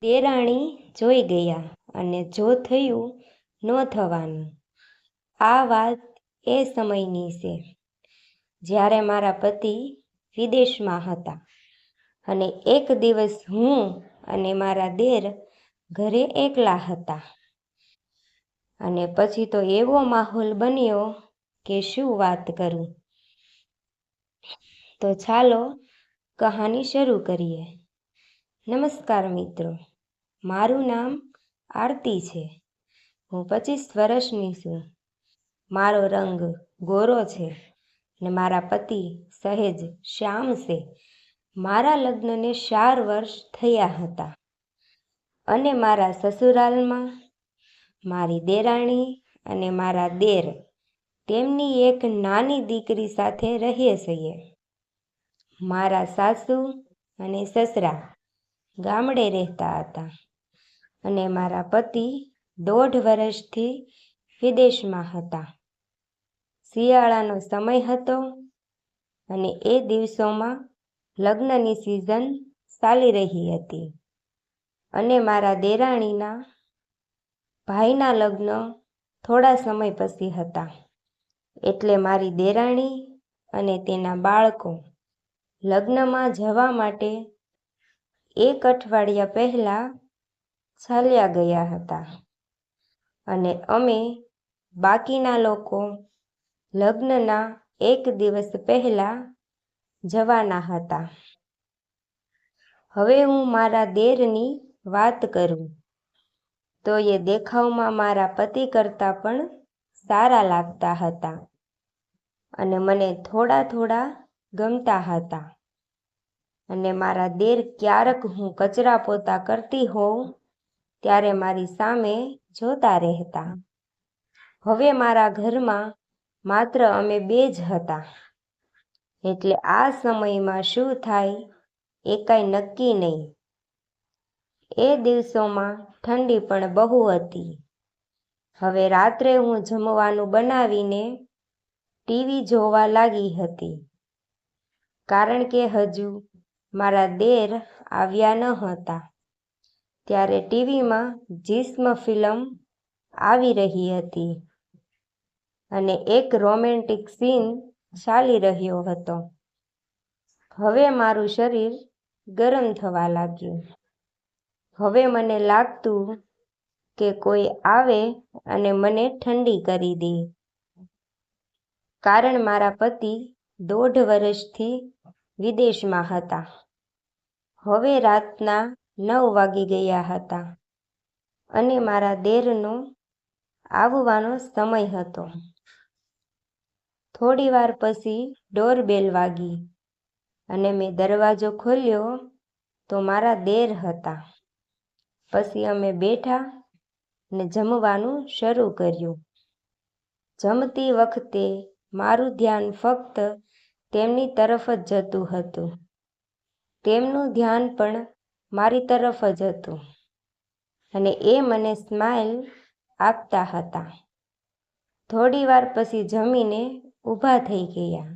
દેરાણી જોઈ ગયા અને જો થયું ન થવાનું. આ વાત એ સમયની છે જ્યારે મારા પતિ વિદેશમાં હતા અને એક દિવસ હું અને મારા દેર ઘરે એકલા હતા અને પછી તો એવો માહોલ બન્યો કે શું વાત કરું. તો ચાલો કહાની શરૂ કરીએ. નમસ્કાર મિત્રો, મારું નામ આરતી છે. હું 25 વર્ષની છું. મારો રંગ ગોરો છે ને મારા પતિ સહેજ શ્યામ છે. મારા લગ્નને 4 વર્ષ થયા હતા અને મારા સસુરાલમાં મારી દેરાણી અને મારા દેર તેમની એક નાની દીકરી સાથે રહીએ છીએ. મારા સાસુ અને સસરા ગામડે રહેતા હતા અને મારા પતિ 1.5 વર્ષથી વિદેશમાં હતા. શિયાળાનો સમય હતો અને એ દિવસોમાં લગ્નની સિઝન ચાલી રહી હતી અને મારા દેરાણીના ભાઈના લગ્ન થોડા સમય પછી હતા. એટલે મારી દેરાણી અને તેના બાળકો લગ્નમાં જવા માટે 1 અઠવાડિયા પહેલાં ચાલ્યા ગયા હતા અને અમે બાકીના લોકો લગ્નના 1 દિવસ પહેલાં જવાના હતા. હવે હું મારા દેરની વાત કરું તો એ દેખાવમાં મારા પતિ કરતાં પણ સારા લાગતા હતા અને મને થોડા ગમતા હતા અને મારા દેર ક્યારેક હું કચરા પોતા કરતી હોઉં ત્યારે મારી સામે જોતા રહેતા. હવે મારા ઘરમાં માત્ર અમે 2 જ હતા એટલે આ સમયમાં શું થાય એ કાંઈ નક્કી નહીં. એ દિવસોમાં ઠંડી પણ બહુ હતી. હવે રાત્રે હું જમવાનું બનાવીને ટીવી જોવા લાગી હતી કારણ કે હજુ મારા દેર આવ્યા ન હતા. ત્યારે ટીવીમાં જિસ્મ ફિલ્મ આવી રહી હતી અને એક રોમેન્ટિક સીન ચાલી રહ્યો હતો. હવે મારું શરીર ગરમ થવા લાગ્યું. હવે મને લાગતું કે કોઈ આવે અને મને ઠંડી કરી દે કારણ મારા પતિ 1.5 વર્ષથી વિદેશમાં હતા. હવે રાતના 9 વાગી ગયા હતા અને મારા દેરનો આવવાનો સમય હતો. થોડી વાર પછી ડોરબેલ વાગી અને મેં દરવાજો ખોલ્યો તો મારા દેર હતા. પછી અમે બેઠા ને જમવાનું શરૂ કર્યું. જમતી વખતે મારું ધ્યાન ફક્ત તેમની તરફ જ જતું હતું. તેમનું ધ્યાન પણ મારી તરફ જ હતું અને એ મને સ્માઇલ આપતા હતા. થોડી વાર પછી જમીને ઊભા થઈ ગયા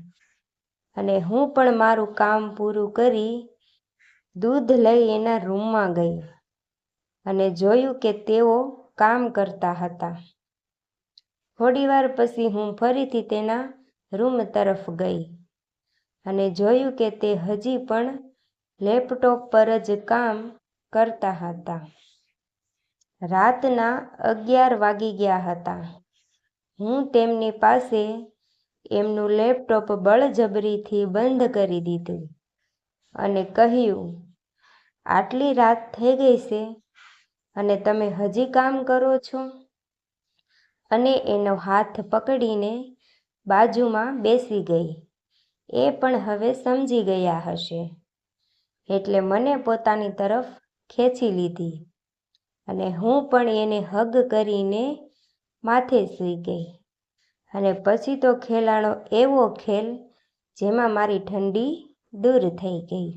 અને હું પણ મારું કામ પૂરું કરી દૂધ લઈ એના રૂમમાં ગઈ અને જોયું કે તેઓ કામ કરતા હતા. થોડી વાર પછી હું ફરીથી તેના રૂમ તરફ ગઈ અને જોયું કે તે હજી પણ લેપટોપ પર જ કામ કરતા હતા. રાતના 11 વાગી ગયા હતા. હું તેમની પાસે એમનું લેપટોપ બળજબરીથી બંધ કરી દીધું અને કહ્યું, આટલી રાત થઈ ગઈ છે અને તમે હજી કામ કરો છો? અને એનો હાથ પકડીને બાજુમાં બેસી ગઈ. એ પણ હવે સમજી ગયા હશે એટલે મને પોતાની તરફ ખેંચી લીધી અને હું પણ એને હગ કરીને માથે સૂઈ ગઈ અને પછી તો ખેલાણો એવો ખેલ જેમાં મારી ઠંડી દૂર થઈ ગઈ.